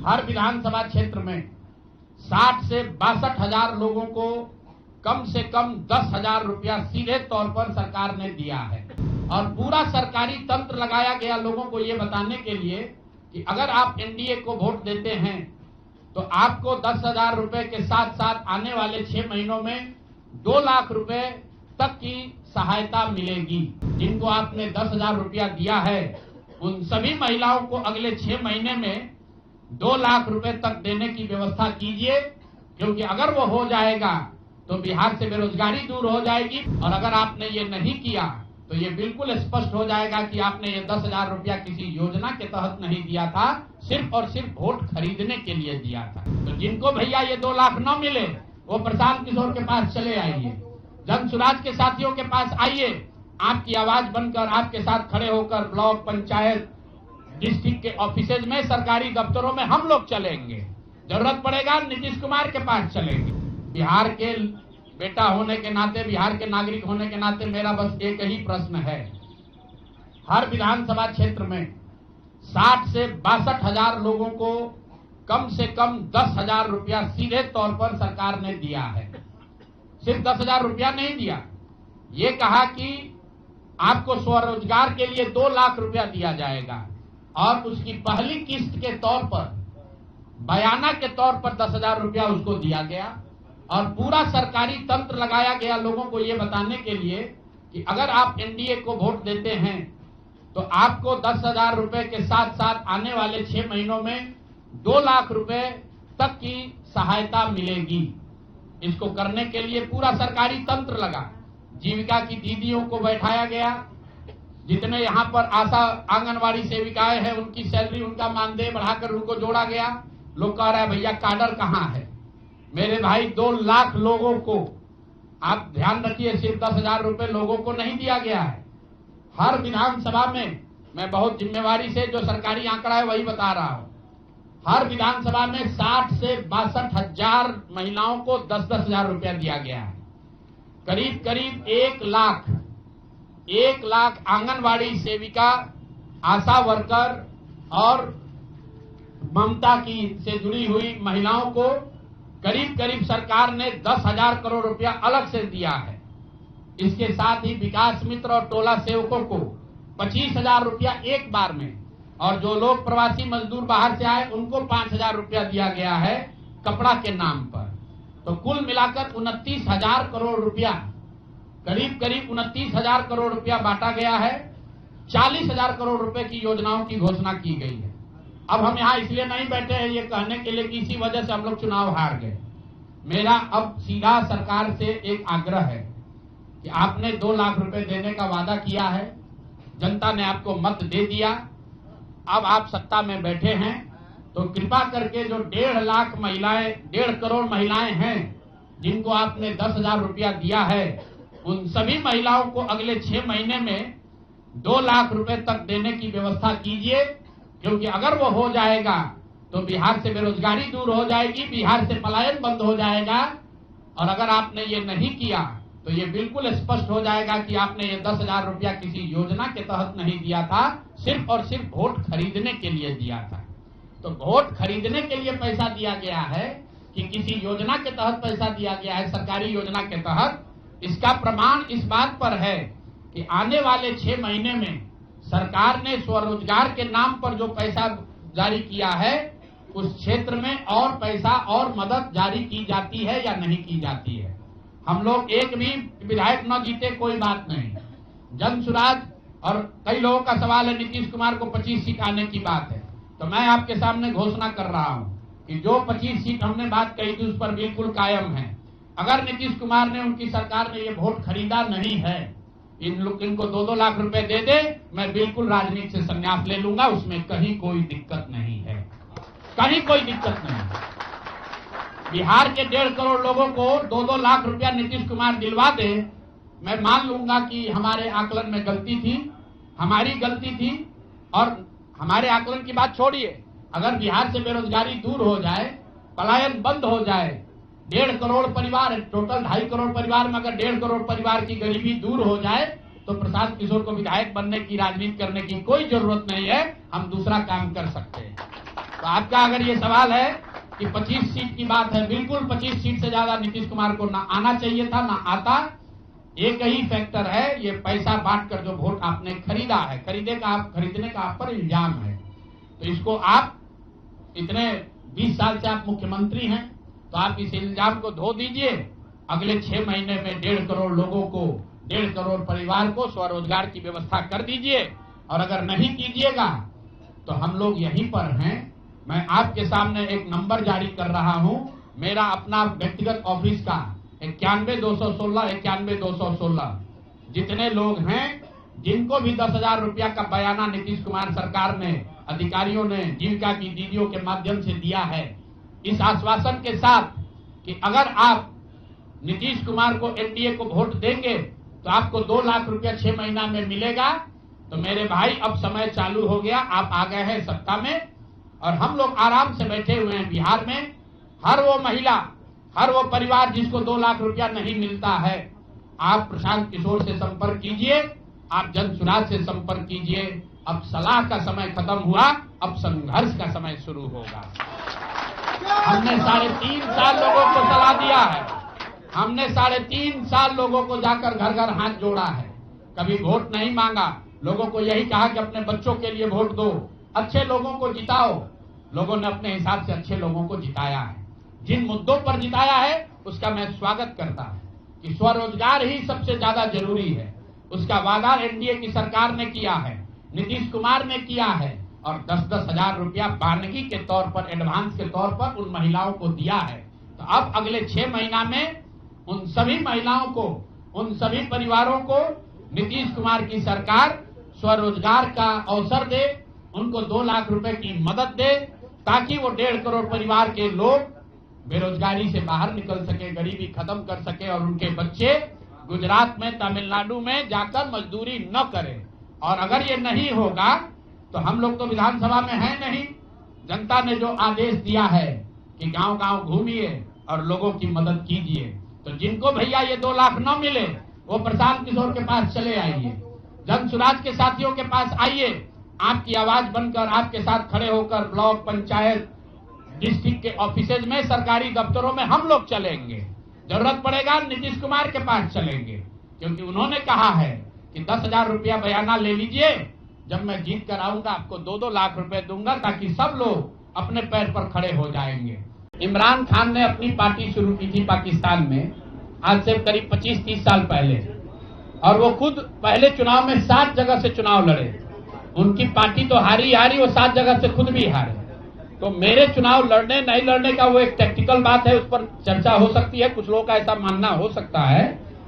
हर विधानसभा क्षेत्र में 60 से 62 हजार लोगों को कम से कम 10,000 रुपया सीधे तौर पर सरकार ने दिया है और पूरा सरकारी तंत्र लगाया गया लोगों को ये बताने के लिए कि अगर आप एनडीए को वोट देते हैं तो आपको 10,000 रुपए के साथ साथ आने वाले 6 महीनों में 2 लाख रुपए तक की सहायता मिलेगी। जिनको आपने 10,000 रुपया दिया है उन सभी महिलाओं को अगले 6 महीने में 2 लाख रुपए तक देने की व्यवस्था कीजिए, क्योंकि अगर वो हो जाएगा तो बिहार से बेरोजगारी दूर हो जाएगी। और अगर आपने ये नहीं किया तो ये बिल्कुल स्पष्ट हो जाएगा कि आपने ये 10,000 रुपया किसी योजना के तहत नहीं दिया था, सिर्फ और सिर्फ वोट खरीदने के लिए दिया था। तो जिनको भैया ये 2 लाख न मिले वो प्रशांत किशोर के पास चले आइए, जन सुराज के साथियों के पास आइए, आपकी आवाज बनकर आपके साथ खड़े होकर ब्लॉक, पंचायत, डिस्ट्रिक्ट के ऑफिसेज में, सरकारी दफ्तरों में हम लोग चलेंगे। जरूरत पड़ेगा नीतीश कुमार के पास चलेंगे। बिहार के बेटा होने के नाते, बिहार के नागरिक होने के नाते मेरा बस एक ही प्रश्न है। हर विधानसभा क्षेत्र में 60 से 62 हजार लोगों को कम से कम 10,000 रुपया सीधे तौर पर सरकार ने दिया है। सिर्फ 10,000 रुपया नहीं दिया, ये कहा कि आपको स्वरोजगार के लिए 2 लाख रुपया दिया जाएगा और उसकी पहली किस्त के तौर पर, बयाना के तौर पर 10,000 रुपया उसको दिया गया और पूरा सरकारी तंत्र लगाया गया लोगों को ये बताने के लिए कि अगर आप एनडीए को वोट देते हैं तो आपको 10,000 रुपए के साथ साथ आने वाले 6 महीनों में 2 लाख रुपए तक की सहायता मिलेगी। इसको करने के लिए पूरा सरकारी तंत्र लगा। जीविका की दीदियों को बैठाया गया, जितने यहाँ पर आशा आंगनवाड़ी सेविकाएं हैं उनकी सैलरी, उनका मानदेय बढ़ाकर उनको जोड़ा गया। लोग कह रहे हैं भैया काडर कहाँ है? मेरे भाई 2 लाख लोगों को, आप ध्यान रखिए, सिर्फ 10,000 रुपए लोगों को नहीं दिया गया है। हर विधानसभा में, मैं बहुत जिम्मेवारी से जो सरकारी आंकड़ा है वही बता रहा हूं, हर विधानसभा में 60 से 62 हजार महिलाओं को 10-10 हजार रुपया दिया गया है। करीब करीब 1 लाख आंगनवाड़ी सेविका, आशा वर्कर और ममता की से जुड़ी हुई महिलाओं को करीब करीब सरकार ने 10,000 करोड़ रुपया अलग से दिया है। इसके साथ ही विकास मित्र और टोला सेवकों को 25,000 रुपया एक बार में, और जो लोग प्रवासी मजदूर बाहर से आए उनको 5,000 रुपया दिया गया है कपड़ा के नाम पर। तो कुल मिलाकर 29,000 करोड़ रुपया, करीब करीब 29,000 करोड़ रुपया बांटा गया है। 40,000 करोड़ रुपए की योजनाओं की घोषणा की गई है। अब हम यहाँ इसलिए नहीं बैठे हैं ये कहने के लिए कि इसी वजह से हम लोग चुनाव हार गए। मेरा अब सीधा सरकार से एक आग्रह है कि आपने 2 लाख रुपए देने का वादा किया है, जनता ने आपको मत दे दिया, अब आप सत्ता में बैठे हैं, तो कृपा करके जो 1.5 लाख महिलाएं, 1.5 करोड़ महिलाएं हैं जिनको आपने 10,000 रुपया दिया है, उन सभी महिलाओं को अगले 6 महीने में 2 लाख रुपए तक देने की व्यवस्था कीजिए, क्योंकि अगर वो हो जाएगा तो बिहार से बेरोजगारी दूर हो जाएगी, बिहार से पलायन बंद हो जाएगा। और अगर आपने ये नहीं किया तो ये बिल्कुल स्पष्ट हो जाएगा कि आपने ये 10,000 रुपया किसी योजना के तहत नहीं दिया था, सिर्फ और सिर्फ वोट खरीदने के लिए दिया था। तो वोट खरीदने के लिए पैसा दिया गया है कि किसी योजना के तहत पैसा दिया गया है, सरकारी योजना के तहत, इसका प्रमाण इस बात पर है कि आने वाले 6 महीने में सरकार ने स्वरोजगार के नाम पर जो पैसा जारी किया है उस क्षेत्र में और पैसा और मदद जारी की जाती है या नहीं की जाती है। हम लोग एक भी विधायक न जीते कोई बात नहीं, जन सुराज, और कई लोगों का सवाल है नीतीश कुमार को 25 सीट आने की बात है, तो मैं आपके सामने घोषणा कर रहा हूं कि जो 25 सीट हमने बात कही थी उस पर बिल्कुल कायम है। अगर नीतीश कुमार ने, उनकी सरकार ने ये वोट खरीदा नहीं है, इनको 2-2 लाख रुपए दे दे, मैं बिल्कुल राजनीति से संन्यास ले लूंगा, उसमें कहीं कोई दिक्कत नहीं है, कहीं कोई दिक्कत नहीं। बिहार के 1.5 करोड़ लोगों को 2-2 लाख रुपया नीतीश कुमार दिलवा दे, मैं मान लूंगा कि हमारे आकलन में गलती थी, हमारी गलती थी। और हमारे आकलन की बात छोड़िए, अगर बिहार से बेरोजगारी दूर हो जाए, पलायन बंद हो जाए, 1.5 करोड़ परिवार, टोटल 2.5 करोड़ परिवार में अगर 1.5 करोड़ परिवार की गरीबी दूर हो जाए तो प्रशांत किशोर को विधायक बनने की, राजनीति करने की कोई जरूरत नहीं है, हम दूसरा काम कर सकते हैं। तो आपका अगर ये सवाल है कि 25 सीट की बात है, बिल्कुल 25 सीट से ज्यादा नीतीश कुमार को ना आना चाहिए था, ना आता। एक ही फैक्टर है, ये पैसा बांटकर जो वोट आपने खरीदा है, खरीदने का आप पर इल्जाम है। तो इसको आप इतने 20 साल से आप मुख्यमंत्री हैं, तो आप इस इल्जाम को धो दीजिए। अगले 6 महीने में 1.5 करोड़ लोगों को, 1.5 करोड़ परिवार को स्वरोजगार की व्यवस्था कर दीजिए। और अगर नहीं कीजिएगा तो हम लोग यहीं पर हैं। मैं आपके सामने एक नंबर जारी कर रहा हूं, मेरा अपना व्यक्तिगत ऑफिस का 91-216, 91-216। जितने लोग हैं जिनको भी 10,000 रुपया का बयाना नीतीश कुमार सरकार ने, अधिकारियों ने, जीविका की दीदियों के माध्यम से दिया है, इस आश्वासन के साथ कि अगर आप नीतीश कुमार को, एनडीए को वोट देंगे तो आपको 2 लाख रुपया 6 महीना में मिलेगा। तो मेरे भाई, अब समय चालू हो गया, आप आ गए हैं सत्ता में और हम लोग आराम से बैठे हुए हैं बिहार में। हर वो महिला, हर वो परिवार जिसको 2 लाख रुपया नहीं मिलता है, आप प्रशांत किशोर से संपर्क कीजिए, आप जनसुराज से संपर्क कीजिए। अब सलाह का समय खत्म हुआ, अब संघर्ष का समय शुरू होगा। हमने 3.5 साल लोगों को सलाह दिया है, हमने 3.5 साल लोगों को जाकर घर घर हाथ जोड़ा है, कभी वोट नहीं मांगा। लोगों को यही कहा कि अपने बच्चों के लिए वोट दो, अच्छे लोगों को जिताओ। लोगों ने अपने हिसाब से अच्छे लोगों को जिताया है। जिन मुद्दों पर जिताया है उसका मैं स्वागत करता हूं कि स्वरोजगार ही सबसे ज्यादा जरूरी है। उसका वादा एनडीए की सरकार ने किया है, नीतीश कुमार ने किया है और 10-10 हजार रुपया बानगी के तौर पर, एडवांस के तौर पर उन महिलाओं को दिया है। तो अब अगले 6 महीना में उन सभी महिलाओं को, उन सभी परिवारों को नीतीश कुमार की सरकार स्वरोजगार का अवसर दे, उनको 2 लाख रुपए की मदद दे, ताकि वो 1.5 करोड़ परिवार के लोग बेरोजगारी से बाहर निकल सके, गरीबी खत्म कर सके और उनके बच्चे गुजरात में, तमिलनाडु में जाकर मजदूरी न करें। और अगर ये नहीं होगा तो हम लोग तो विधानसभा में हैं नहीं। जनता ने जो आदेश दिया है कि गांव गांव घूमिए और लोगों की मदद कीजिए, तो जिनको भैया ये 2 लाख न मिले वो प्रशांत किशोर के पास चले आइए, जनसुराज के साथियों के पास आइए। आपकी आवाज बनकर, आपके साथ खड़े होकर ब्लॉक, पंचायत, डिस्ट्रिक्ट के ऑफिसेज में, सरकारी दफ्तरों में हम लोग चलेंगे। जरूरत पड़ेगा नीतीश कुमार के पास चलेंगे, क्योंकि उन्होंने कहा है कि 10,000 रुपया बयाना ले लीजिए, जब मैं जीत कर आऊंगा आपको 2-2 लाख रुपए दूंगा, ताकि सब लोग अपने पैर पर खड़े हो जाएंगे। इमरान खान ने अपनी पार्टी शुरू की थी पाकिस्तान में, आज से करीब 25-30 साल पहले, और वो खुद पहले चुनाव में 7 जगह से चुनाव लड़े। उनकी पार्टी तो हारी, वो 7 जगह से खुद भी हारे। तो मेरे चुनाव लड़ने नहीं लड़ने का वो एक टेक्निकल बात है, उस पर चर्चा हो सकती है। कुछ लोगों का ऐसा मानना हो सकता है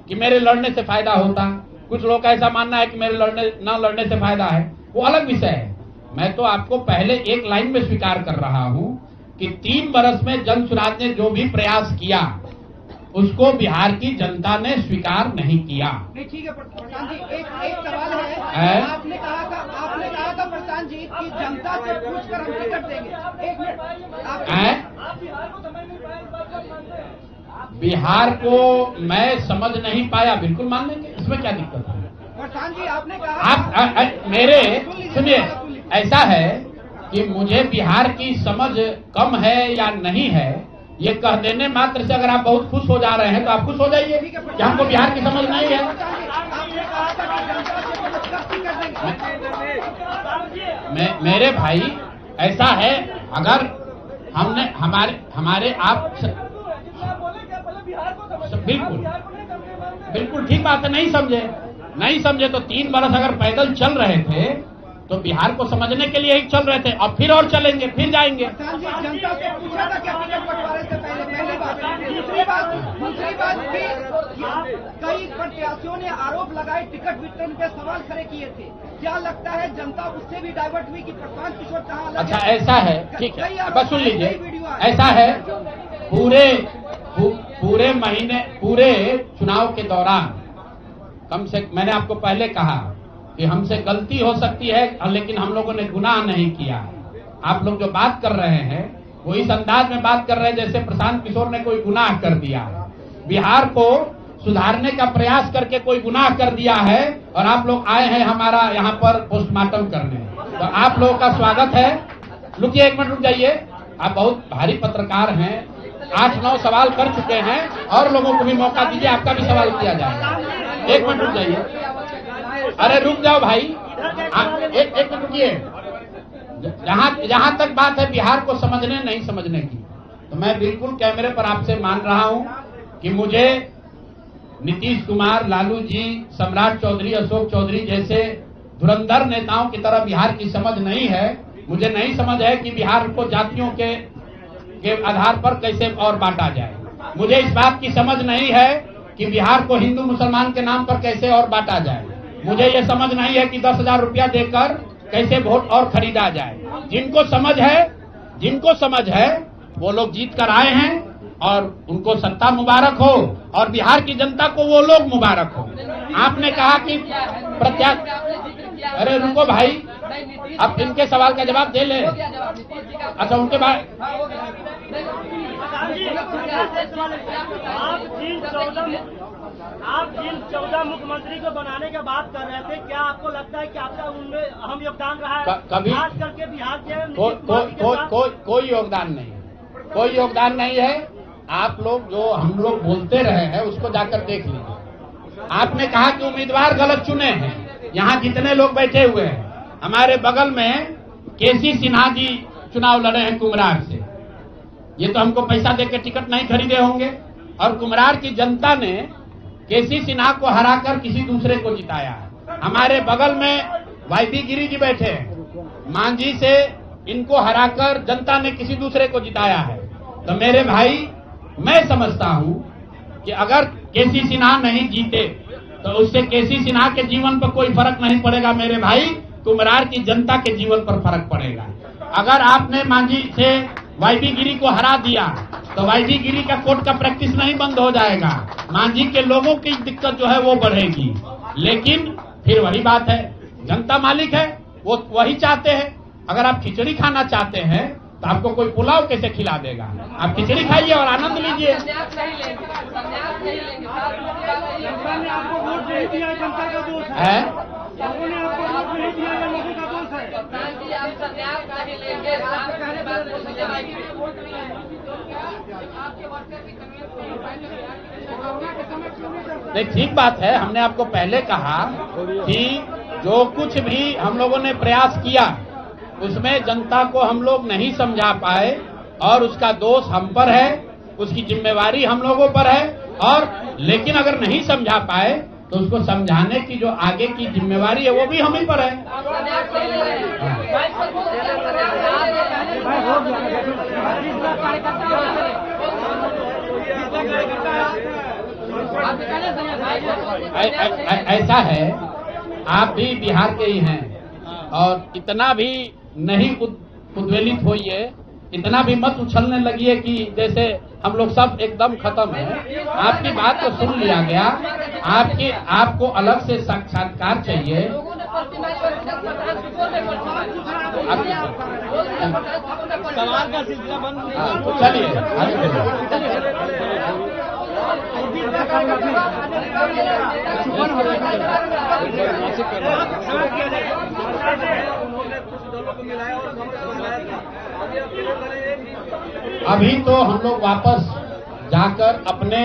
कि मेरे लड़ने से फायदा होता, कुछ लोगों का ऐसा मानना है कि मेरे न लड़ने से फायदा है, वो अलग विषय है। मैं तो आपको पहले एक लाइन में स्वीकार कर रहा हूं कि 3 बरस में जनसुराज ने जो भी प्रयास किया उसको बिहार की जनता ने स्वीकार नहीं किया। ठीक है प्रशांत जी, एक सवाल है। आपने कहा था प्रशांत जी कि जनता से पूछकर हम टिकट देंगे। 1 मिनट, आप बिहार को समझ नहीं पाए। बिहार को मैं समझ नहीं पाया, बिल्कुल मान लेंगे, इसमें क्या दिक्कत है। प्रशांत जी, आपने कहा आप मेरे सुनिए, ऐसा है कि मुझे बिहार की समझ कम है या नहीं है, ये कह देने मात्र से अगर आप बहुत खुश हो जा रहे हैं तो आप खुश हो जाइए कि हमको बिहार की समझ नहीं है। मेरे भाई, ऐसा है, अगर हमने हमारे आप बिल्कुल ठीक बात है, नहीं समझे तो 3 बरस अगर पैदल चल रहे थे तो बिहार को समझने के लिए ही चल रहे थे, अब फिर और चलेंगे, फिर जाएंगे। जनता से पूछा था क्या टिकट बंटवारे से पहले बात। दूसरी बात भी, कई प्रत्याशियों ने आरोप लगाए, टिकट वितरण पे सवाल खड़े किए थे। क्या लगता है जनता उससे भी डाइवर्ट हुई कि प्रशांत किशोर कहाँ? अच्छा, ऐसा है, ठीक है, बस सुन लीजिए। ऐसा है, पूरे चुनाव के दौरान मैंने आपको पहले कहा कि हमसे गलती हो सकती है, लेकिन हम लोगों ने गुनाह नहीं किया। आप लोग जो बात कर रहे हैं वो इस अंदाज में बात कर रहे हैं जैसे प्रशांत किशोर ने कोई गुनाह कर दिया, बिहार को सुधारने का प्रयास करके कोई गुनाह कर दिया है, और आप लोग आए हैं हमारा यहाँ पर पोस्टमार्टम करने। तो आप लोगों का स्वागत है, रुकिए, एक मिनट रुक जाइए। आप बहुत भारी पत्रकार हैं, 8-9 सवाल कर चुके हैं और लोगों को भी मौका दीजिए, आपका भी सवाल किया जाएगा। एक मिनट रुक जाइए। अरे रुक जाओ भाई, एक मिनट रुकिए। जहां तक बात है बिहार को समझने नहीं समझने की, तो मैं बिल्कुल कैमरे पर आपसे मान रहा हूं कि मुझे नीतीश कुमार, लालू जी, सम्राट चौधरी, अशोक चौधरी जैसे धुरंधर नेताओं की तरह बिहार की समझ नहीं है। मुझे नहीं समझ है कि बिहार को जातियों के आधार पर कैसे और बांटा जाए। मुझे इस बात की समझ नहीं है कि बिहार को हिंदू मुसलमान के नाम पर कैसे और बांटा जाए। मुझे ये समझ नहीं है कि 10,000 रुपया देकर कैसे वोट और खरीदा जाए। जिनको समझ है वो लोग जीत कर आए हैं और उनको सत्ता मुबारक हो और बिहार की जनता को वो लोग मुबारक हो। आपने कहा कि अरे रुको भाई, अब इनके सवाल का जवाब दे ले। अच्छा, उनके बाद आप जिन 14 मुख्यमंत्री को बनाने की बात कर रहे थे, क्या आपको लगता है कि आपका उनमें अहम योगदान रहा है? कभी खास करके बिहार के कोई योगदान नहीं, कोई योगदान नहीं है। आप लोग जो हम लोग बोलते रहे हैं उसको जाकर देख लीजिए। आपने कहा कि उम्मीदवार गलत चुने हैं। यहाँ जितने लोग बैठे हुए हैं, हमारे बगल में केसी सिन्हा जी चुनाव लड़े हैं कुम्हरार से। ये तो हमको पैसा देकर टिकट नहीं खरीदे होंगे और कुम्हरार की जनता ने केसी सिन्हा को हराकर किसी दूसरे को जिताया है। हमारे बगल में वाईबी गिरी जी बैठे हैं, मांझी से इनको हराकर जनता ने किसी दूसरे को जिताया है। तो मेरे भाई, मैं समझता हूं कि अगर केसी सिन्हा नहीं जीते तो उससे केसी सिन्हा के जीवन पर कोई फर्क नहीं पड़ेगा मेरे भाई, कुम्हरार की जनता के जीवन पर फर्क पड़ेगा। अगर आपने मांझी से वाईबी गिरी को हरा दिया तो वाईबी गिरी का कोर्ट का प्रैक्टिस नहीं बंद हो जाएगा, मांझी के लोगों की दिक्कत जो है वो बढ़ेगी। लेकिन फिर वही बात है, जनता मालिक है, वो वही चाहते हैं। अगर आप खिचड़ी खाना चाहते हैं तो आपको कोई पुलाव कैसे खिला देगा? आप खिचड़ी खाइए और आनंद लीजिए। जनता ने आपको वोट नहीं दिया, जनता का दोष है। लोगों ने आपको वोट नहीं दिया, लोगों का दोष है। नहीं, ठीक बात है। हमने आपको पहले कहा कि जो कुछ भी हम लोगों ने प्रयास किया उसमें जनता को हम लोग नहीं समझा पाए और उसका दोष हम पर है, उसकी जिम्मेवारी हम लोगों पर है। और लेकिन अगर नहीं समझा पाए तो उसको समझाने की जो आगे की जिम्मेवारी है वो भी हम ही पर है। ऐसा है, आप भी बिहार के ही हैं और इतना भी नहीं उद्वेलित होइए, इतना भी मत उछलने लगिए कि जैसे हम लोग सब एकदम खत्म है। आपकी बात को सुन लिया गया, आपको अलग से साक्षात्कार चाहिए। सवाल का सिलसिला बंद। चलिए अभी तो हम लोग वापस जाकर अपने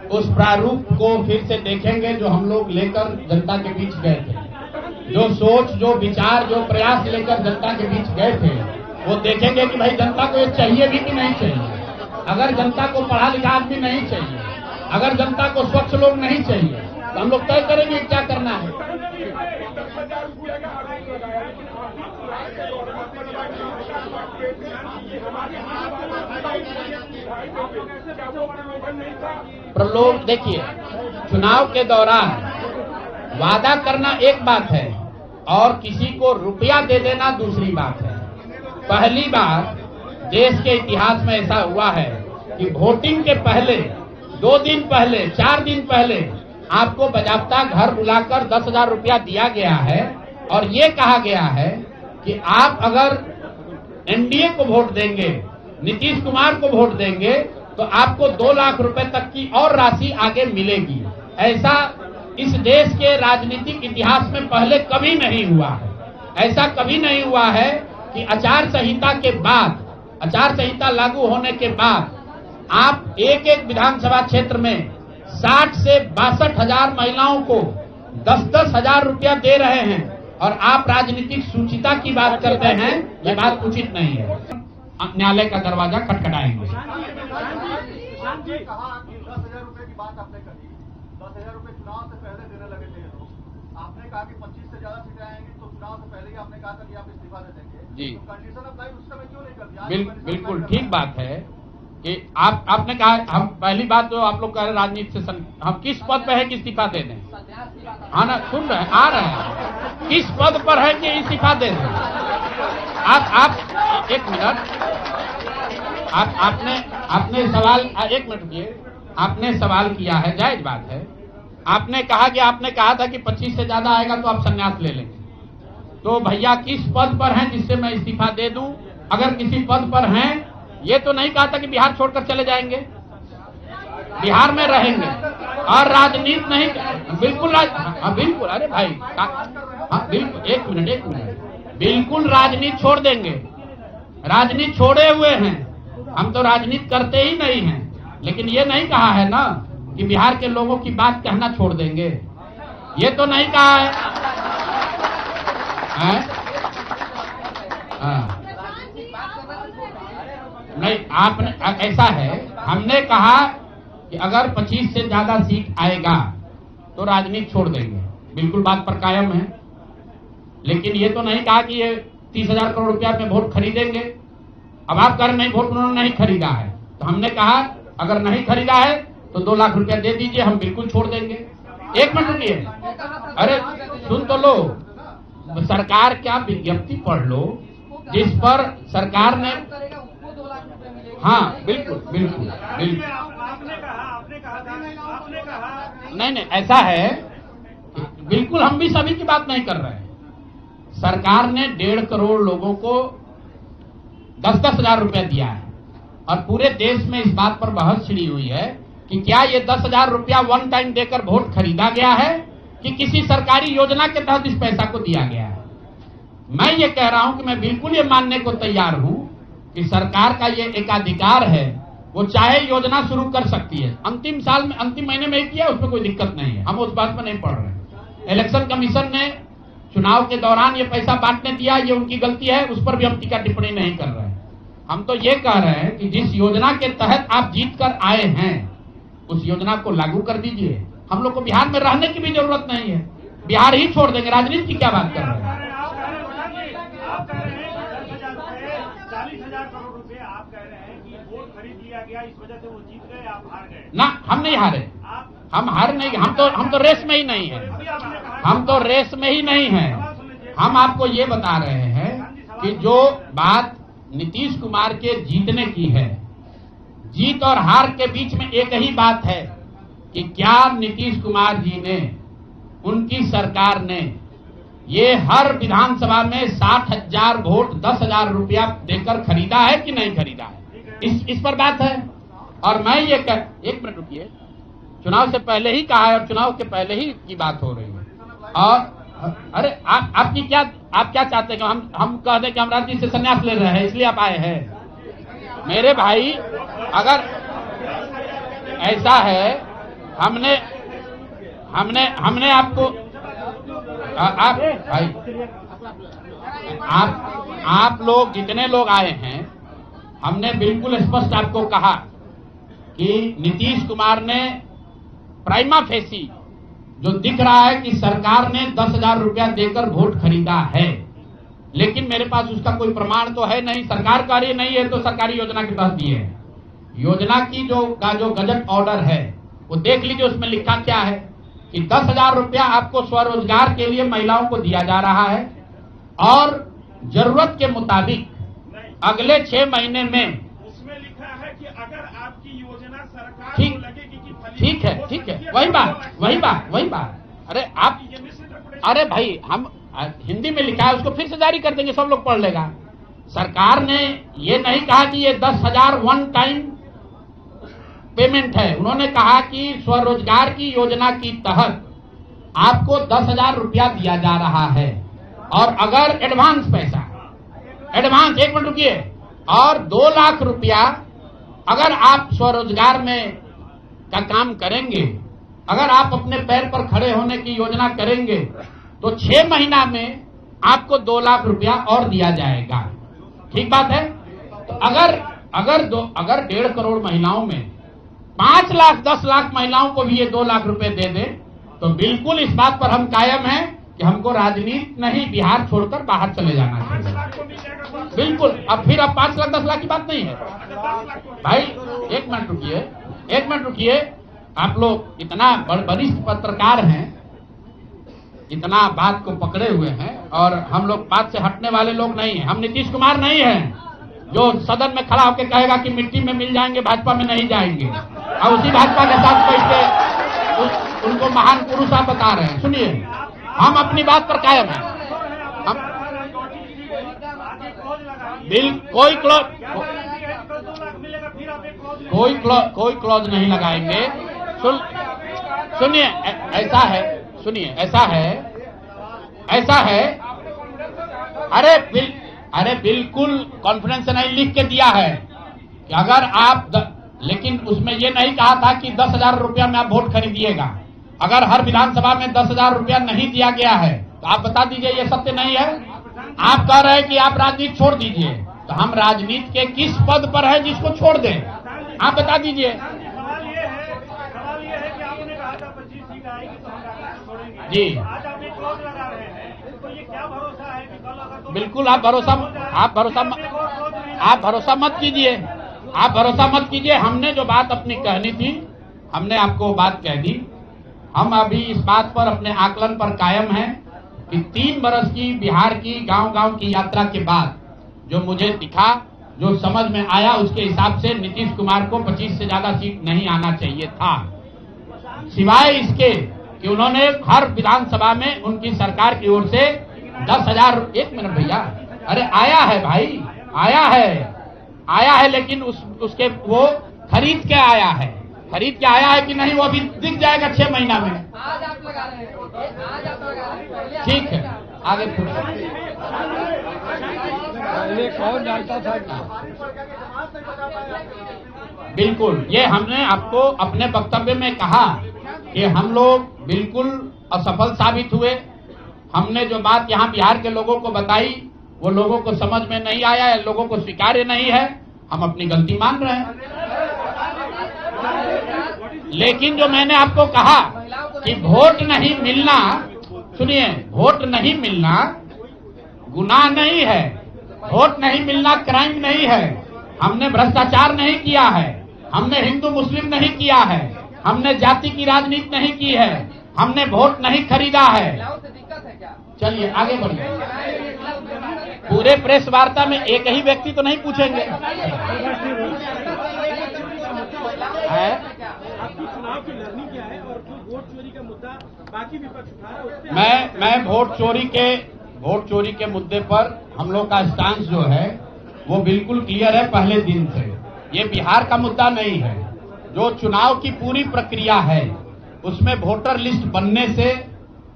उस प्रारूप को फिर से देखेंगे जो हम लोग लेकर जनता के बीच गए थे। जो सोच, जो विचार, जो प्रयास लेकर जनता के बीच गए थे वो देखेंगे कि भाई जनता को ये चाहिए भी कि नहीं चाहिए। अगर जनता को पढ़ा लिखा आदमी नहीं चाहिए, अगर जनता को स्वच्छ लोग नहीं चाहिए तो हम लोग तय करेंगे क्या करना है। प्रलोभ, देखिए, चुनाव के दौरान वादा करना एक बात है और किसी को रुपया दे देना दूसरी बात है। पहली बार देश के इतिहास में ऐसा हुआ है कि वोटिंग के पहले 2 दिन पहले, 4 दिन पहले आपको बजाबता घर बुलाकर 10,000 रुपया दिया गया है और ये कहा गया है कि आप अगर एनडीए को वोट देंगे, नीतीश कुमार को वोट देंगे तो आपको 2 लाख रुपए तक की और राशि आगे मिलेगी। ऐसा इस देश के राजनीतिक इतिहास में पहले कभी नहीं हुआ है। ऐसा कभी नहीं हुआ है कि आचार संहिता के बाद, आचार संहिता लागू होने के बाद आप एक एक विधानसभा क्षेत्र में 60 से 62 हजार महिलाओं को 10-10 हजार रुपया दे रहे हैं और आप राजनीतिक सूचिता की बात करते हैं, यह बात उचित नहीं है। न्यायालय का दरवाजा खटखटाएंगे। 10,000 रुपए की बात आपने कही, 10,000 रुपए चुनाव से पहले देने लगे थे लोग। आपने कहा कि 25 से ज्यादा सीटें आएंगी तो चुनाव से पहले ही आपने कहा था कि आप इस्तीफा दे देंगे जी। तो कंडीशन अप्लाई उस समय क्यों नहीं कर दिया? बिल्कुल ठीक बात है कि आपने कहा, हम पहली बात तो आप लोग कह रहे राजनीति से हम किस पद पे है कि इस्तीफा दे दें? हाँ ना, सुन रहे हैं, आ रहे हैं, किस पद पर है कि इस्तीफा दे दें? आप एक मिनट, आपने सवाल, एक मिनट रुकिए, आपने सवाल किया है, जायज बात है। आपने कहा था कि 25 से ज्यादा आएगा तो आप संन्यास ले लेंगे। तो भैया किस पद पर हैं जिससे मैं इस्तीफा दे दूं? अगर किसी पद पर हैं, ये तो नहीं कहा था कि बिहार छोड़कर चले जाएंगे, बिहार में रहेंगे और राजनीति नहीं, बिल्कुल बिल्कुल, अरे भाई हाँ बिल्कुल, एक मिनट, बिल्कुल राजनीति छोड़ देंगे, राजनीति छोड़े हुए हैं, हम तो राजनीति करते ही नहीं हैं। लेकिन ये नहीं कहा है ना कि बिहार के लोगों की बात कहना छोड़ देंगे, ये तो नहीं कहा है, नहीं, आपने ऐसा है, हमने कहा कि अगर 25 से ज्यादा सीट आएगा तो राजनीति छोड़ देंगे, बिल्कुल बात पर कायम है। लेकिन ये तो नहीं कहा कि ये 30,000 करोड़ रुपया में वोट खरीदेंगे। अब आप कह रहे नहीं, वोट उन्होंने नहीं खरीदा है, तो हमने कहा अगर नहीं खरीदा है तो 2 लाख रुपया दे दीजिए, हम बिल्कुल छोड़ देंगे। एक मिनट रुकिए, अरे सुन तो लो, सरकार क्या विज्ञप्ति पढ़ लो जिस पर सरकार ने, हाँ बिल्कुल, नहीं, ऐसा है, बिल्कुल हम भी सभी की बात नहीं कर रहे हैं। सरकार ने 1.5 करोड़ लोगों को 10-10 हजार रुपया दिया है और पूरे देश में इस बात पर बहस छिड़ी हुई है कि क्या ये 10,000 रुपया वन टाइम देकर वोट खरीदा गया है कि किसी सरकारी योजना के तहत इस पैसा को दिया गया है। मैं ये कह रहा हूं कि मैं बिल्कुल ये मानने को तैयार हूं कि सरकार का ये एकाधिकार है, वो चाहे योजना शुरू कर सकती है, अंतिम साल में, अंतिम महीने में ही किया, उसमें कोई दिक्कत नहीं है, हम उस बात पर नहीं पड़ रहे। इलेक्शन कमीशन ने चुनाव के दौरान ये पैसा बांटने दिया, ये उनकी गलती है, उस पर भी हम टीका टिप्पणी नहीं कर रहे हैं। हम तो ये कह रहे हैं कि जिस योजना के तहत आप जीत कर आए हैं उस योजना को लागू कर दीजिए। हम लोग को बिहार में रहने की भी जरूरत नहीं है, बिहार ही छोड़ देंगे, राजनीति की क्या बात कर रहे हैं? 40,000 करोड़ रुपए आप कह रहे हैं कि वोट खरीद लिया गया, इस वजह से वो जीत गए, आप हार गए। ना, हम नहीं हारे, हम हार नहीं, हम तो रेस में ही नहीं है, हम तो रेस में ही नहीं है। हम आपको ये बता रहे हैं कि जो बात नीतीश कुमार के जीतने की है, जीत और हार के बीच में एक ही बात है कि क्या नीतीश कुमार जी ने, उनकी सरकार ने ये हर विधानसभा में 60,000 वोट 10,000 रुपया देकर खरीदा है कि नहीं खरीदा है, इस पर बात है। और मैं ये एक मिनट रुकिए, चुनाव से पहले ही कहा है और चुनाव के पहले ही की बात हो रही है। और अरे आप क्या चाहते हैं कि हम कह दें कि हम राजनीति से संन्यास ले रहे हैं इसलिए आप आए हैं? मेरे भाई, अगर ऐसा है, हमने आपको, आप लोग जितने लोग आए हैं, हमने बिल्कुल स्पष्ट आपको कहा कि नीतीश कुमार ने प्राइमा फेसी जो दिख रहा है कि सरकार ने 10,000 रुपया देकर वोट खरीदा है, लेकिन मेरे पास उसका कोई प्रमाण तो है नहीं। सरकार का ये नहीं है तो सरकारी योजना के तहत दिए है। योजना की जो गजट ऑर्डर है वो देख लीजिए, उसमें लिखा क्या है कि 10,000 रुपया आपको स्वरोजगार के लिए महिलाओं को दिया जा रहा है और जरूरत के मुताबिक अगले 6 महीने में, उसमें लिखा है कि अगर आपकी योजना सरकार ठीक, को लगेगी कि ठीक है, वही बात। अरे भाई, हम हिंदी में लिखा है, उसको फिर से जारी कर देंगे, सब लोग पढ़ लेगा। सरकार ने ये नहीं कहा कि ये 10,000 वन टाइम पेमेंट है, उन्होंने कहा कि स्वरोजगार की योजना के तहत आपको 10,000 रुपया दिया जा रहा है और अगर एडवांस पैसा, एडवांस, 1 मिनट रुकिए, और 2 लाख रुपया अगर आप स्वरोजगार में का काम करेंगे, अगर आप अपने पैर पर खड़े होने की योजना करेंगे तो 6 महीना में आपको 2 लाख रुपया और दिया जाएगा। ठीक बात है। तो अगर 1.5 करोड़ महिलाओं में 5 लाख 10 लाख महिलाओं को भी ये 2 लाख रुपए दे दें तो बिल्कुल इस बात पर हम कायम हैं कि हमको राजनीति नहीं, बिहार छोड़कर बाहर चले जाना चाहिए। बिल्कुल। अब फिर 5 लाख 10 लाख की बात नहीं है भाई। 1 मिनट रुकिए। आप लोग इतना वरिष्ठ पत्रकार हैं, इतना बात को पकड़े हुए हैं, और हम लोग बात से हटने वाले लोग नहीं हैं। हम नीतीश कुमार नहीं हैं जो सदन में खड़ा होकर कहेगा कि मिट्टी में मिल जाएंगे, भाजपा में नहीं जाएंगे, और उसी भाजपा के साथ बैठ के उनको महान पुरुष आप बता रहे हैं। सुनिए, हम अपनी बात पर कायम हैं। हम कोई क्लॉज नहीं लगाएंगे। सुनिए, ऐसा है। अरे बिल्कुल कॉन्फिडेंस से नहीं, लिख के दिया है कि अगर आप लेकिन उसमें ये नहीं कहा था कि 10,000 रुपया में आप वोट खरीदिएगा। अगर हर विधानसभा में 10,000 रुपया नहीं दिया गया है तो आप बता दीजिए ये सत्य नहीं है। आप कह रहे हैं कि आप राजनीति छोड़ दीजिए, तो हम राजनीति के किस पद पर है जिसको छोड़ दें? आप बता दीजिए। सवाल ये है कि आपने कहा था 25 सीट आएगी तो हम राजनीति छोड़ेंगे। जी, आज आप एक क्लॉज लगा रहे हैं, तो ये क्या भरोसा है कि कल अगर बिल्कुल आप भरोसा मत कीजिए। हमने जो बात अपनी कहनी थी, हमने आपको बात कह दी। हम अभी इस बात पर अपने आकलन पर कायम हैं कि 3 बरस की बिहार की गांव-गांव की यात्रा के बाद जो मुझे दिखा, जो समझ में आया, उसके हिसाब से नीतीश कुमार को 25 से ज्यादा सीट नहीं आना चाहिए था। सिवाय इसके कि उन्होंने हर विधानसभा में उनकी सरकार की ओर से 10,000। 1 मिनट भैया, अरे आया है भाई, आया है, लेकिन उसके वो खरीद के आया है कि नहीं वो अभी दिख जाएगा 6 महीना में। आज आप लगा रहे हैं। ठीक है, आगे कौन जानता था? बिल्कुल, ये हमने आपको अपने वक्तव्य में कहा कि हम लोग बिल्कुल असफल साबित हुए। हमने जो बात यहाँ बिहार के लोगों को बताई वो लोगों को समझ में नहीं आया है, लोगों को स्वीकार्य नहीं है। हम अपनी गलती मान रहे हैं। लेकिन जो मैंने आपको कहा कि वोट नहीं मिलना, सुनिए, वोट नहीं मिलना गुनाह नहीं है, वोट नहीं मिलना क्राइम नहीं है। हमने भ्रष्टाचार नहीं किया है, हमने हिंदू मुस्लिम नहीं किया है, हमने जाति की राजनीति नहीं की है, हमने वोट नहीं खरीदा है। चलिए आगे बढ़िए। पूरे प्रेस वार्ता में एक ही व्यक्ति तो नहीं पूछेंगे। आपकी चुनाव की लड़नी क्या है और जो वोट चोरी का मुद्दा बाकी विपक्ष उठा रहा है उस पे मैं वोट चोरी के मुद्दे पर हम लोग का स्टांस जो है वो बिल्कुल क्लियर है पहले दिन से। ये बिहार का मुद्दा नहीं है। जो चुनाव की पूरी प्रक्रिया है उसमें वोटर लिस्ट बनने से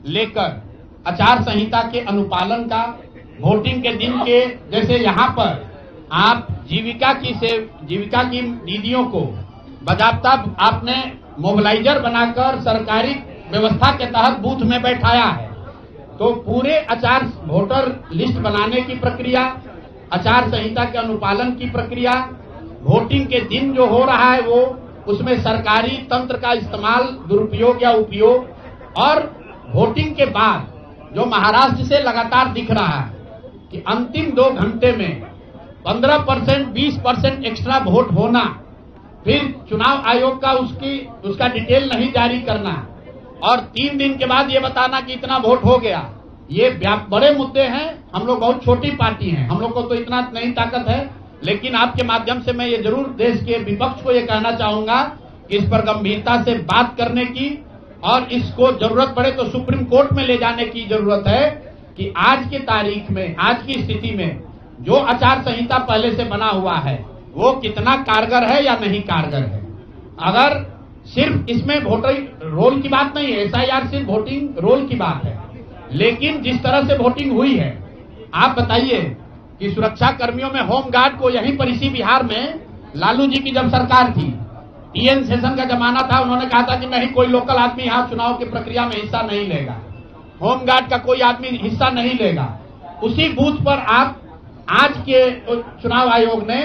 लेकर आचार संहिता के अनुपालन का, वोटिंग के दिन के, जैसे यहाँ पर आप जीविका की दीदियों को बाकायदा आपने मोबिलाइजर बनाकर सरकारी व्यवस्था के तहत बूथ में बैठाया है। तो पूरे वोटर लिस्ट बनाने की प्रक्रिया, आचार संहिता के अनुपालन की प्रक्रिया, वोटिंग के दिन जो हो रहा है वो, उसमें सरकारी तंत्र का इस्तेमाल, दुरुपयोग या उपयोग, और वोटिंग के बाद जो महाराष्ट्र से लगातार दिख रहा है कि अंतिम 2 घंटे में 15%, 20% एक्स्ट्रा वोट होना, फिर चुनाव आयोग का उसका डिटेल नहीं जारी करना, और 3 दिन के बाद ये बताना कि इतना वोट हो गया। ये बड़े मुद्दे हैं। हम लोग बहुत छोटी पार्टी हैं, हम लोग को तो इतना नहीं ताकत है। लेकिन आपके माध्यम से मैं ये जरूर देश के विपक्ष को ये कहना चाहूंगा कि इस पर गंभीरता से बात करने की, और इसको जरूरत पड़े तो सुप्रीम कोर्ट में ले जाने की जरूरत है कि आज की तारीख में, आज की स्थिति में जो आचार संहिता पहले से बना हुआ है वो कितना कारगर है या नहीं कारगर है। अगर सिर्फ इसमें वोटर रोल की बात नहीं है, SIR सिर्फ वोटिंग रोल की बात है, लेकिन जिस तरह से वोटिंग हुई है, आप बताइए कि सुरक्षा कर्मियों में होम गार्ड को यहीं पर इसी बिहार में लालू जी की जब सरकार थी, टीएन सेशन का जमाना था, उन्होंने कहा था कि नहीं कोई लोकल आदमी यहाँ चुनाव की प्रक्रिया में हिस्सा नहीं लेगा, होम गार्ड का कोई आदमी हिस्सा नहीं लेगा। उसी बूथ पर आप आज के चुनाव आयोग ने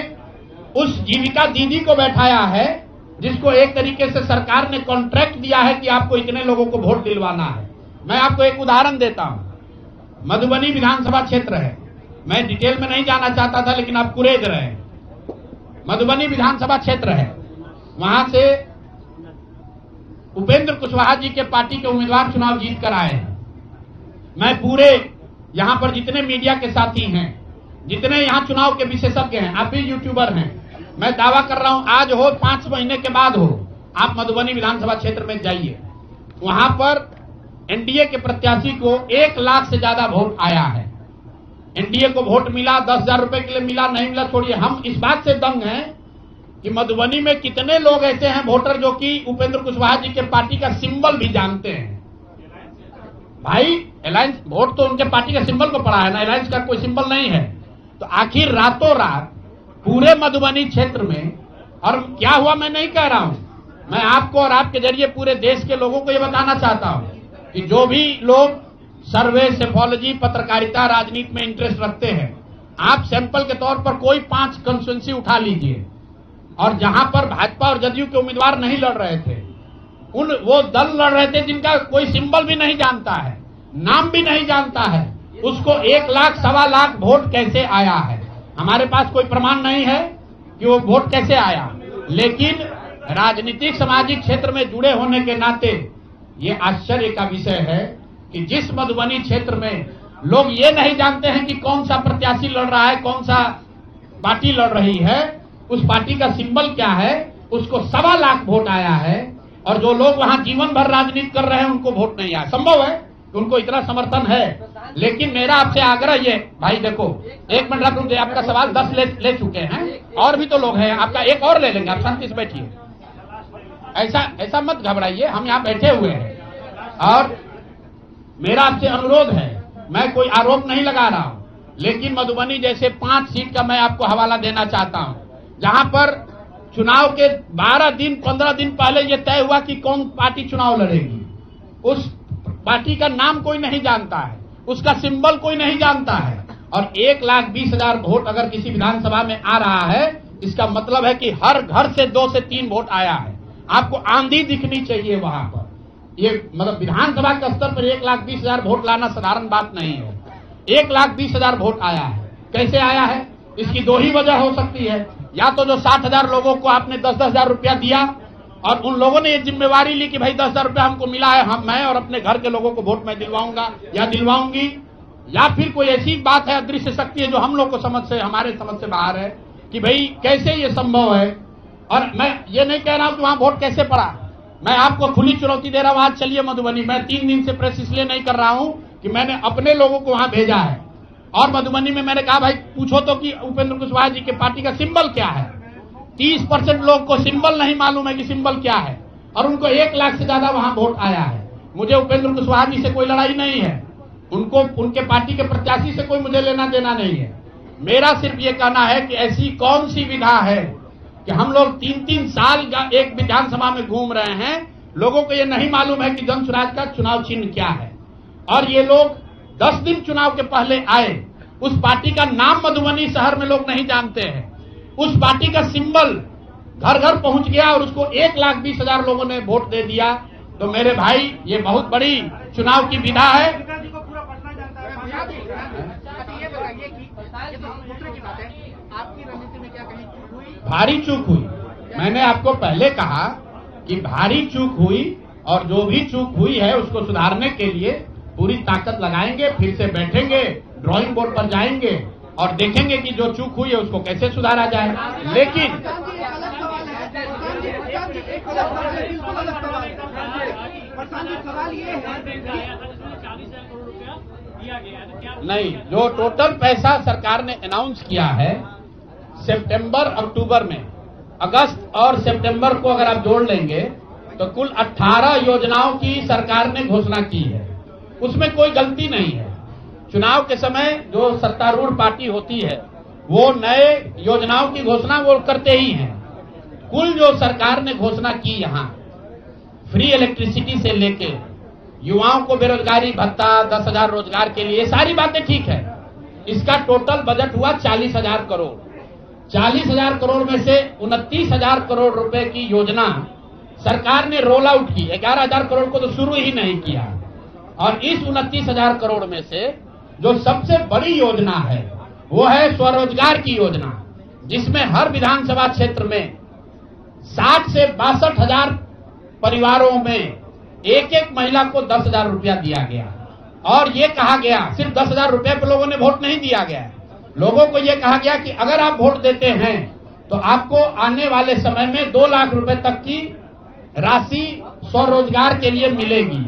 उस जीविका दीदी को बैठाया है, जिसको एक तरीके से सरकार ने कॉन्ट्रैक्ट दिया है कि आपको इतने लोगों को वोट दिलवाना है। मैं आपको एक उदाहरण देता हूं। मधुबनी विधानसभा क्षेत्र है, मैं डिटेल में नहीं जाना चाहता था, लेकिन आप कुरेद रहे हैं। मधुबनी विधानसभा क्षेत्र है, वहां से उपेंद्र कुशवाहा जी के पार्टी के उम्मीदवार चुनाव जीत कर आए हैं। मैं पूरे यहां पर जितने मीडिया के साथी हैं, जितने यहां चुनाव के विशेषज्ञ हैं, आप भी यूट्यूबर हैं, मैं दावा कर रहा हूं आज हो 5 महीने के बाद हो, आप मधुबनी विधानसभा क्षेत्र में जाइए, वहां पर एनडीए के प्रत्याशी को 1 लाख से ज्यादा वोट आया है। एनडीए को वोट मिला, 10,000 रुपए के लिए मिला, नहीं मिला छोड़िए, हम इस बात से दंग हैं कि मधुबनी में कितने लोग ऐसे हैं वोटर जो कि उपेंद्र कुशवाहा जी के पार्टी का सिंबल भी जानते हैं। भाई अलायंस वोट तो उनके पार्टी के सिंबल को पड़ा है ना, अलायंस का कोई सिंबल नहीं है। तो आखिर रातों रात पूरे मधुबनी क्षेत्र में, और क्या हुआ मैं नहीं कह रहा हूं, मैं आपको और आपके जरिए पूरे देश के लोगों को यह बताना चाहता हूं कि जो भी लोग सर्वे, सेफोलॉजी, पत्रकारिता, राजनीति में इंटरेस्ट रखते हैं, आप सैंपल के तौर पर कोई 5 कंस्टिट्यूएंसी उठा लीजिए, और जहां पर भाजपा और जदयू के उम्मीदवार नहीं लड़ रहे थे, वो दल लड़ रहे थे जिनका कोई सिंबल भी नहीं जानता है, नाम भी नहीं जानता है, उसको 1 लाख, 1.25 लाख वोट कैसे आया है? हमारे पास कोई प्रमाण नहीं है कि वो वोट कैसे आया, लेकिन राजनीतिक सामाजिक क्षेत्र में जुड़े होने के नाते ये आश्चर्य का विषय है कि जिस मधुबनी क्षेत्र में लोग ये नहीं जानते हैं कि कौन सा प्रत्याशी लड़ रहा है, कौन सा पार्टी लड़ रही है, उस पार्टी का सिंबल क्या है, उसको 1.25 लाख वोट आया है। और जो लोग वहां जीवन भर राजनीति कर रहे हैं उनको वोट नहीं आया। संभव है उनको इतना समर्थन है, लेकिन मेरा आपसे आग्रह ये, भाई देखो 1 मिनट रुक जाइए, आपका सवाल 10 ले चुके हैं, और भी तो लोग हैं, आपका एक और ले लेंगे, आप शांति से बैठिए, ऐसा मत घबराइए, हम यहाँ बैठे हुए हैं। और मेरा आपसे अनुरोध है, मैं कोई आरोप नहीं लगा रहा हूं, लेकिन मधुबनी जैसे 5 सीट का मैं आपको हवाला देना चाहता हूं, जहां पर चुनाव के 12 दिन 15 दिन पहले यह तय हुआ कि कौन पार्टी चुनाव लड़ेगी। उस पार्टी का नाम कोई नहीं जानता है, उसका सिंबल कोई नहीं जानता है, और 1,20,000 वोट अगर किसी विधानसभा में आ रहा है, इसका मतलब है कि हर घर से 2 से 3 वोट आया है। आपको आंधी दिखनी चाहिए वहां पर। ये मतलब विधानसभा के स्तर पर 1,20,000 वोट लाना साधारण बात नहीं है। 1,20,000 वोट आया है, कैसे आया है? इसकी 2 ही वजह हो सकती है, या तो जो 60,000 लोगों को आपने 10,000 रुपया दिया और उन लोगों ने ये जिम्मेवारी ली कि भाई 10,000 रुपया हमको मिला है, मैं और अपने घर के लोगों को वोट मैं दिलवाऊंगा या दिलवाऊंगी, या फिर कोई ऐसी बात है, अदृश्य शक्ति है जो हम लोग को हमारे समझ से बाहर है कि भाई कैसे ये संभव है। और मैं ये नहीं कह रहा हूं कि वहां वोट कैसे पड़ा, मैं आपको खुली चुनौती दे रहा हूं, आज चलिए मधुबनी। मैं 3 दिन से प्रेस इसलिए नहीं कर रहा हूं कि मैंने अपने लोगों को वहां भेजा है, और मधुबनी में मैंने कहा भाई पूछो तो कि उपेंद्र कुशवाहा जी के पार्टी का सिंबल क्या है। 30% लोग को सिंबल नहीं मालूम है कि सिंबल क्या है, और उनको 1 लाख से ज्यादा वहां वोट आया है। मुझे उपेंद्र कुशवाहा जी से कोई लड़ाई नहीं है, उनको उनके पार्टी के प्रत्याशी से कोई मुझे लेना देना नहीं है। मेरा सिर्फ ये कहना है कि ऐसी कौन सी विधा है कि हम लोग 3-3 साल एक विधानसभा में घूम रहे हैं, लोगों को ये नहीं मालूम है कि जन स्वराज का चुनाव चिन्ह क्या है, और ये लोग 10 दिन चुनाव के पहले आए, उस पार्टी का नाम मधुबनी शहर में लोग नहीं जानते हैं, उस पार्टी का सिंबल घर घर पहुंच गया और उसको 1,20,000 लोगों ने वोट दे दिया। तो मेरे भाई ये बहुत बड़ी चुनाव की विधा है। आपकी रणनीति में क्या कहीं चूक हुई? भारी चूक हुई। मैंने आपको पहले कहा कि भारी चूक हुई, और जो भी चूक हुई है उसको सुधारने के लिए पूरी ताकत लगाएंगे, फिर से बैठेंगे, ड्राइंग बोर्ड पर जाएंगे और देखेंगे कि जो चूक हुई है उसको कैसे सुधारा जाए। लेकिन सवाल ये है, नहीं, जो टोटल पैसा सरकार ने अनाउंस किया है सितंबर अक्टूबर में, अगस्त और सितंबर को अगर आप जोड़ लेंगे तो कुल 18 योजनाओं की सरकार ने घोषणा की है, उसमें कोई गलती नहीं है। चुनाव के समय जो सत्तारूढ़ पार्टी होती है वो नए योजनाओं की घोषणा वो करते ही हैं। कुल जो सरकार ने घोषणा की यहाँ फ्री इलेक्ट्रिसिटी से लेके युवाओं को बेरोजगारी भत्ता, 10,000 रोजगार के लिए, सारी बातें ठीक है। इसका टोटल बजट हुआ 40,000 करोड़। 40,000 करोड़ में से 29,000 करोड़ रुपए की योजना सरकार ने रोल आउट की। 11,000 करोड़ को तो शुरू ही नहीं किया। और इस 29,000 करोड़ में से जो सबसे बड़ी योजना है वो है स्वरोजगार की योजना, जिसमें हर विधानसभा क्षेत्र में 60 से 62,000 परिवारों में एक एक महिला को 10,000 रुपया दिया गया। और ये कहा गया, सिर्फ 10,000 रुपये पर लोगों ने वोट नहीं दिया गया, लोगों को ये कहा गया कि अगर आप वोट देते हैं तो आपको आने वाले समय में 2 लाख रुपए तक की राशि स्वरोजगार के लिए मिलेगी।